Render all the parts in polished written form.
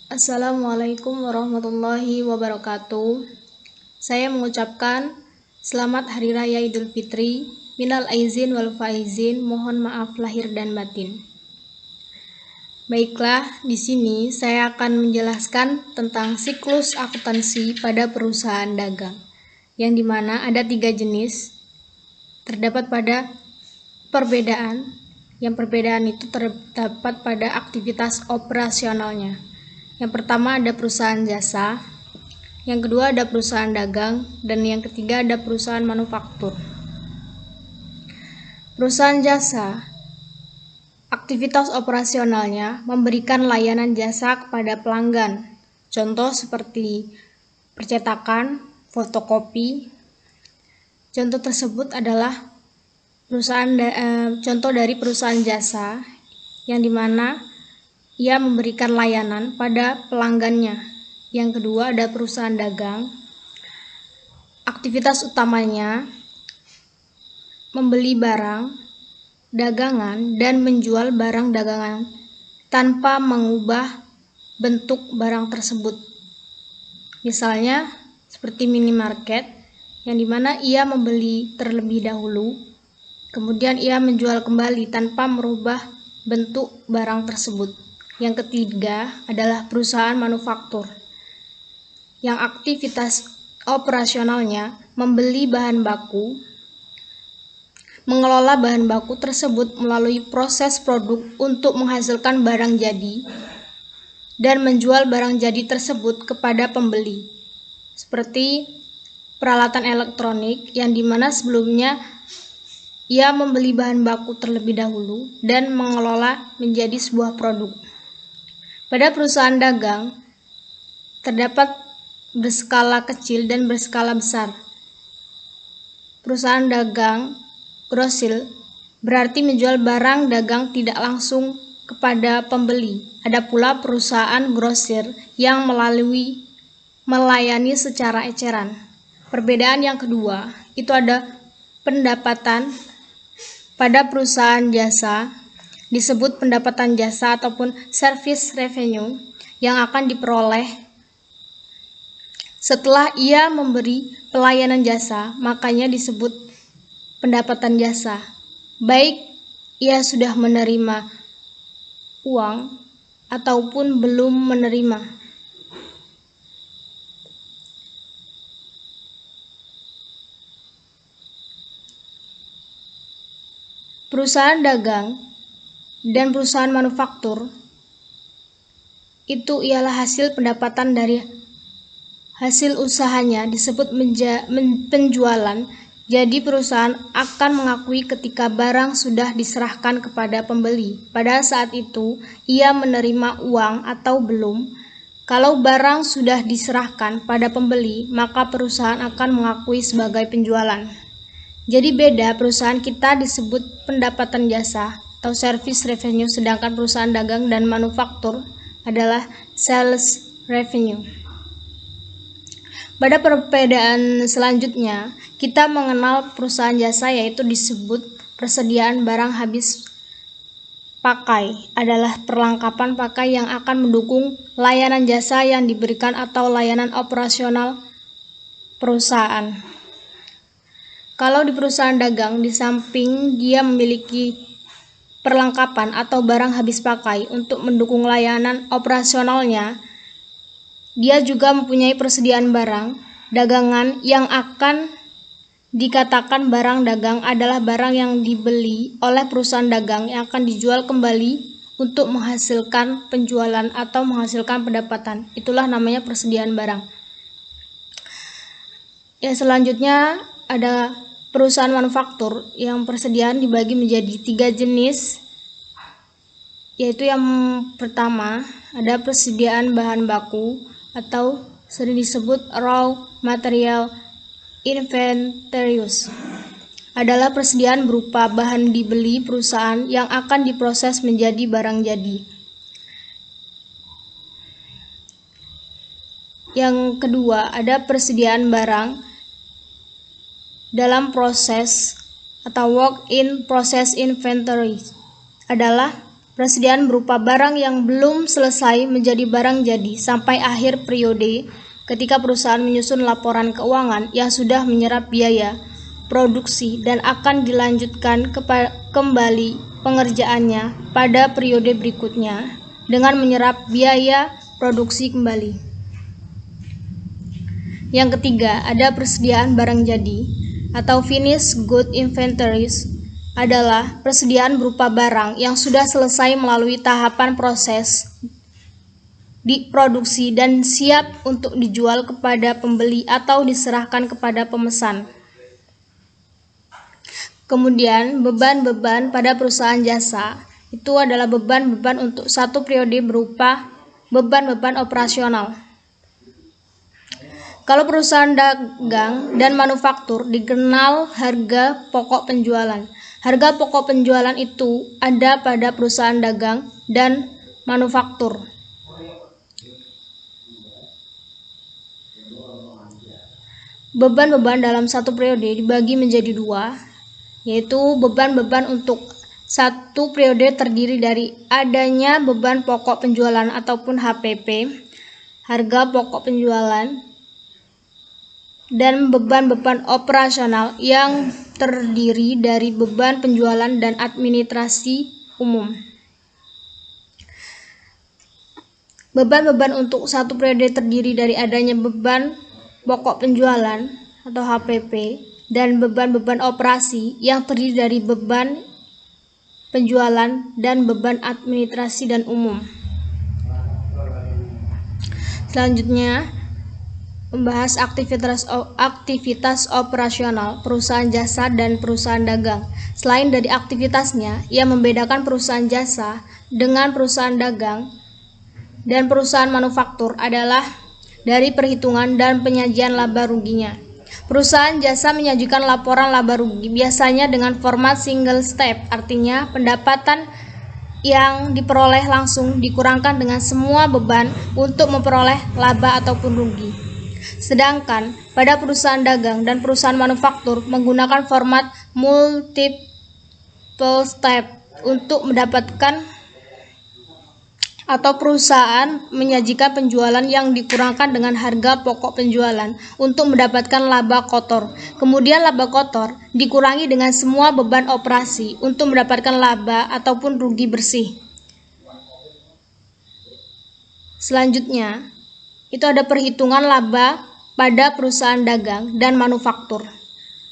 Assalamualaikum warahmatullahi wabarakatuh. Saya mengucapkan selamat Hari Raya Idul Fitri. Minal aizin wal faizin, mohon maaf lahir dan batin. Baiklah, di sini saya akan menjelaskan tentang siklus akuntansi pada perusahaan dagang, yang dimana ada 3 jenis. Terdapat pada perbedaan. Yang perbedaan itu terdapat pada aktivitas operasionalnya. Yang pertama ada perusahaan jasa, yang kedua ada perusahaan dagang, dan yang ketiga ada perusahaan manufaktur. Perusahaan jasa, aktivitas operasionalnya memberikan layanan jasa kepada pelanggan. Contoh seperti percetakan, fotokopi. Contoh tersebut adalah contoh dari perusahaan jasa yang dimana ia memberikan layanan pada pelanggannya. Yang kedua ada perusahaan dagang. Aktivitas utamanya membeli barang dagangan dan menjual barang dagangan tanpa mengubah bentuk barang tersebut. Misalnya seperti minimarket yang dimana ia membeli terlebih dahulu, kemudian ia menjual kembali tanpa merubah bentuk barang tersebut. Yang ketiga adalah perusahaan manufaktur, yang aktivitas operasionalnya membeli bahan baku, mengelola bahan baku tersebut melalui proses produk untuk menghasilkan barang jadi, dan menjual barang jadi tersebut kepada pembeli. Seperti peralatan elektronik yang dimana sebelumnya ia membeli bahan baku terlebih dahulu dan mengelola menjadi sebuah produk. Pada perusahaan dagang terdapat berskala kecil dan berskala besar. Perusahaan dagang grosir berarti menjual barang dagang tidak langsung kepada pembeli. Ada pula perusahaan grosir yang melayani secara eceran. Perbedaan yang kedua itu ada pendapatan. Pada perusahaan jasa disebut pendapatan jasa ataupun service revenue yang akan diperoleh setelah ia memberi pelayanan jasa, makanya disebut pendapatan jasa. Baik ia sudah menerima uang ataupun belum menerima. Perusahaan dagang dan perusahaan manufaktur itu ialah hasil pendapatan dari hasil usahanya, disebut penjualan. Jadi perusahaan akan mengakui ketika barang sudah diserahkan kepada pembeli. Pada saat itu ia menerima uang atau belum. Kalau barang sudah diserahkan pada pembeli, maka perusahaan akan mengakui sebagai penjualan. Jadi beda, perusahaan kita disebut pendapatan jasa atau service revenue, sedangkan perusahaan dagang dan manufaktur adalah sales revenue. Pada perbedaan selanjutnya, kita mengenal perusahaan jasa, yaitu disebut persediaan barang habis pakai, adalah perlengkapan pakai yang akan mendukung layanan jasa yang diberikan atau layanan operasional perusahaan. Kalau di perusahaan dagang, di samping dia memiliki perlengkapan atau barang habis pakai untuk mendukung layanan operasionalnya, dia juga mempunyai persediaan barang dagangan yang akan dikatakan barang dagang adalah barang yang dibeli oleh perusahaan dagang yang akan dijual kembali untuk menghasilkan penjualan atau menghasilkan pendapatan. Itulah namanya persediaan barang. Yang selanjutnya ada perusahaan manufaktur yang persediaan dibagi menjadi 3 jenis, yaitu yang pertama ada persediaan bahan baku atau sering disebut raw material inventorious, adalah persediaan berupa bahan dibeli perusahaan yang akan diproses menjadi barang jadi. Yang kedua ada persediaan barang dalam proses atau work in process inventory, adalah persediaan berupa barang yang belum selesai menjadi barang jadi sampai akhir periode ketika perusahaan menyusun laporan keuangan yang sudah menyerap biaya produksi dan akan dilanjutkan kembali pengerjaannya pada periode berikutnya dengan menyerap biaya produksi kembali. Yang ketiga, ada persediaan barang jadi atau finished good inventories adalah persediaan berupa barang yang sudah selesai melalui tahapan proses diproduksi dan siap untuk dijual kepada pembeli atau diserahkan kepada pemesan. Kemudian, beban-beban pada perusahaan jasa itu adalah beban-beban untuk satu periode berupa beban-beban operasional. Kalau perusahaan dagang dan manufaktur dikenal harga pokok penjualan. Harga pokok penjualan itu ada pada perusahaan dagang dan manufaktur. Beban-beban dalam satu periode dibagi menjadi dua, yaitu beban-beban untuk satu periode terdiri dari adanya beban pokok penjualan ataupun HPP, harga pokok penjualan, dan beban-beban operasional yang terdiri dari beban penjualan dan administrasi umum. Beban-beban untuk satu periode terdiri dari adanya beban pokok penjualan atau HPP dan beban-beban operasi yang terdiri dari beban penjualan dan beban administrasi dan umum. Selanjutnya, membahas aktivitas operasional perusahaan jasa dan perusahaan dagang. Selain dari aktivitasnya, yang membedakan perusahaan jasa dengan perusahaan dagang dan perusahaan manufaktur adalah dari perhitungan dan penyajian laba ruginya. Perusahaan jasa menyajikan laporan laba rugi biasanya dengan format single step, artinya pendapatan yang diperoleh langsung dikurangkan dengan semua beban untuk memperoleh laba ataupun rugi. Sedangkan pada perusahaan dagang dan perusahaan manufaktur menggunakan format multiple step untuk mendapatkan atau perusahaan menyajikan penjualan yang dikurangkan dengan harga pokok penjualan untuk mendapatkan laba kotor. Kemudian laba kotor dikurangi dengan semua beban operasi untuk mendapatkan laba ataupun rugi bersih. Selanjutnya, itu ada perhitungan laba pada perusahaan dagang dan manufaktur.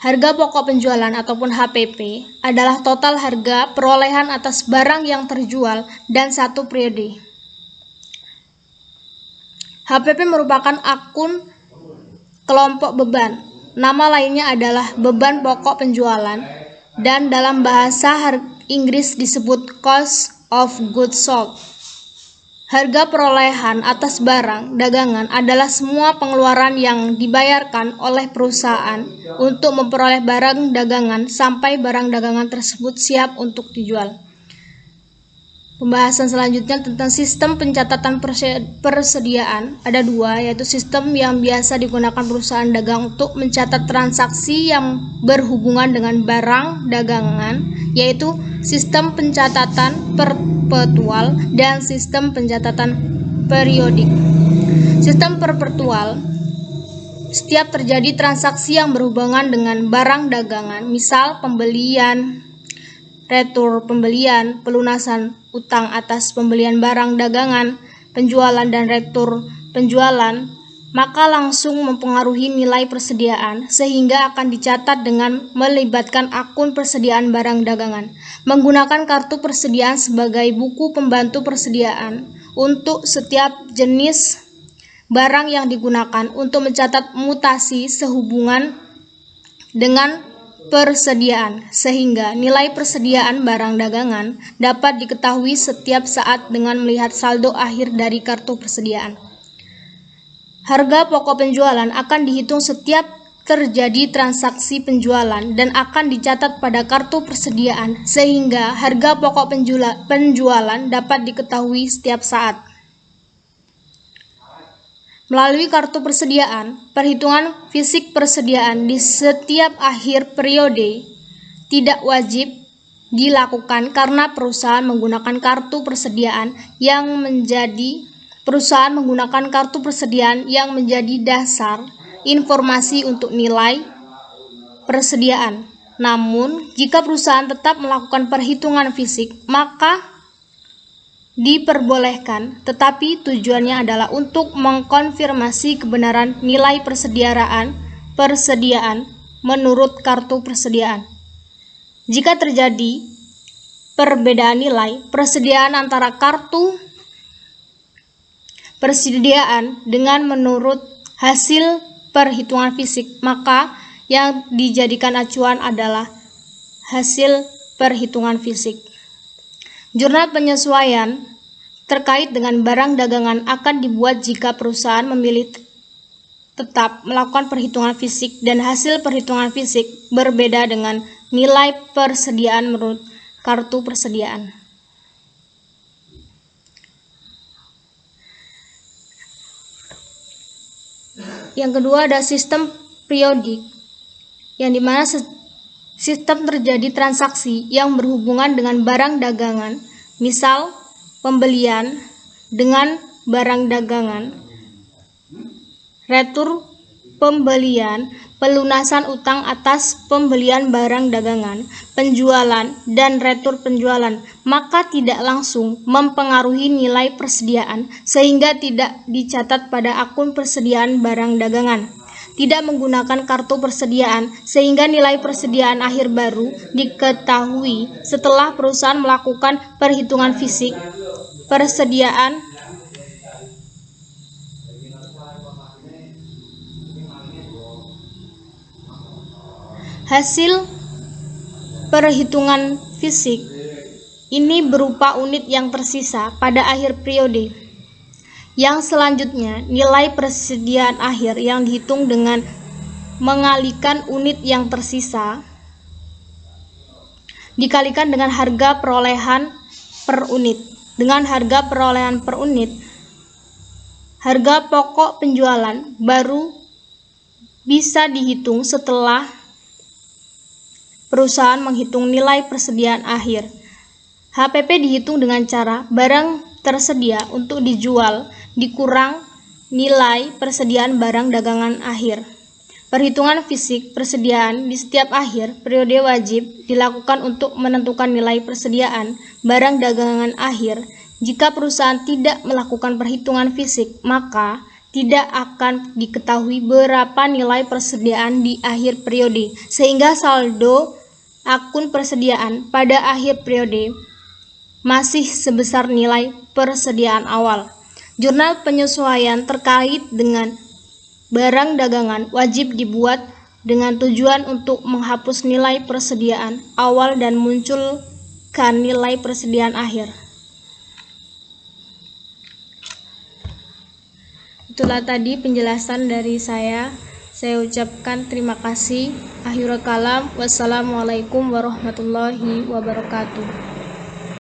Harga pokok penjualan ataupun HPP adalah total harga perolehan atas barang yang terjual dan satu periode. HPP merupakan akun kelompok beban. Nama lainnya adalah beban pokok penjualan dan dalam bahasa Inggris disebut cost of goods sold. Harga perolehan atas barang dagangan adalah semua pengeluaran yang dibayarkan oleh perusahaan untuk memperoleh barang dagangan sampai barang dagangan tersebut siap untuk dijual. Pembahasan selanjutnya tentang sistem pencatatan persediaan. Ada dua, yaitu sistem yang biasa digunakan perusahaan dagang untuk mencatat transaksi yang berhubungan dengan barang dagangan, yaitu sistem pencatatan perpetual dan sistem pencatatan periodik. Sistem perpetual, setiap terjadi transaksi yang berhubungan dengan barang dagangan, misal pembelian, retur pembelian, pelunasan utang atas pembelian barang dagangan, penjualan dan retur penjualan, maka langsung mempengaruhi nilai persediaan sehingga akan dicatat dengan melibatkan akun persediaan barang dagangan. Menggunakan kartu persediaan sebagai buku pembantu persediaan untuk setiap jenis barang yang digunakan untuk mencatat mutasi sehubungan dengan persediaan, sehingga nilai persediaan barang dagangan dapat diketahui setiap saat dengan melihat saldo akhir dari kartu persediaan. Harga pokok penjualan akan dihitung setiap terjadi transaksi penjualan dan akan dicatat pada kartu persediaan, sehingga harga pokok penjualan dapat diketahui setiap saat. Melalui kartu persediaan, perhitungan fisik persediaan di setiap akhir periode tidak wajib dilakukan karena perusahaan menggunakan kartu persediaan yang menjadi dasar informasi untuk nilai persediaan. Namun, jika perusahaan tetap melakukan perhitungan fisik, maka diperbolehkan, tetapi tujuannya adalah untuk mengkonfirmasi kebenaran nilai persediaan menurut kartu persediaan. Jika terjadi perbedaan nilai persediaan antara kartu persediaan dengan menurut hasil perhitungan fisik, maka yang dijadikan acuan adalah hasil perhitungan fisik. Jurnal penyesuaian terkait dengan barang dagangan akan dibuat jika perusahaan memilih tetap melakukan perhitungan fisik dan hasil perhitungan fisik berbeda dengan nilai persediaan menurut kartu persediaan. Yang kedua ada sistem periodik, yang dimana sistem terjadi transaksi yang berhubungan dengan barang dagangan, misal pembelian dengan barang dagangan, retur pembelian, pelunasan utang atas pembelian barang dagangan, penjualan, dan retur penjualan, maka tidak langsung mempengaruhi nilai persediaan sehingga tidak dicatat pada akun persediaan barang dagangan. Tidak menggunakan kartu persediaan sehingga nilai persediaan akhir baru diketahui setelah perusahaan melakukan perhitungan fisik persediaan hasil perhitungan fisik ini berupa unit yang tersisa pada akhir periode. Yang selanjutnya, nilai persediaan akhir yang dihitung dengan mengalihkan unit yang tersisa dikalikan dengan harga perolehan per unit. Dengan harga perolehan per unit, harga pokok penjualan baru bisa dihitung setelah perusahaan menghitung nilai persediaan akhir. HPP dihitung dengan cara barang tersedia untuk dijual dikurang nilai persediaan barang dagangan akhir. Perhitungan fisik persediaan di setiap akhir periode wajib dilakukan untuk menentukan nilai persediaan barang dagangan akhir. Jika perusahaan tidak melakukan perhitungan fisik, maka tidak akan diketahui berapa nilai persediaan di akhir periode, sehingga saldo akun persediaan pada akhir periode masih sebesar nilai persediaan awal. Jurnal penyesuaian terkait dengan barang dagangan wajib dibuat dengan tujuan untuk menghapus nilai persediaan awal dan munculkan nilai persediaan akhir. Itulah tadi penjelasan dari saya. Saya ucapkan terima kasih. Akhirul kalam. Wassalamualaikum warahmatullahi wabarakatuh.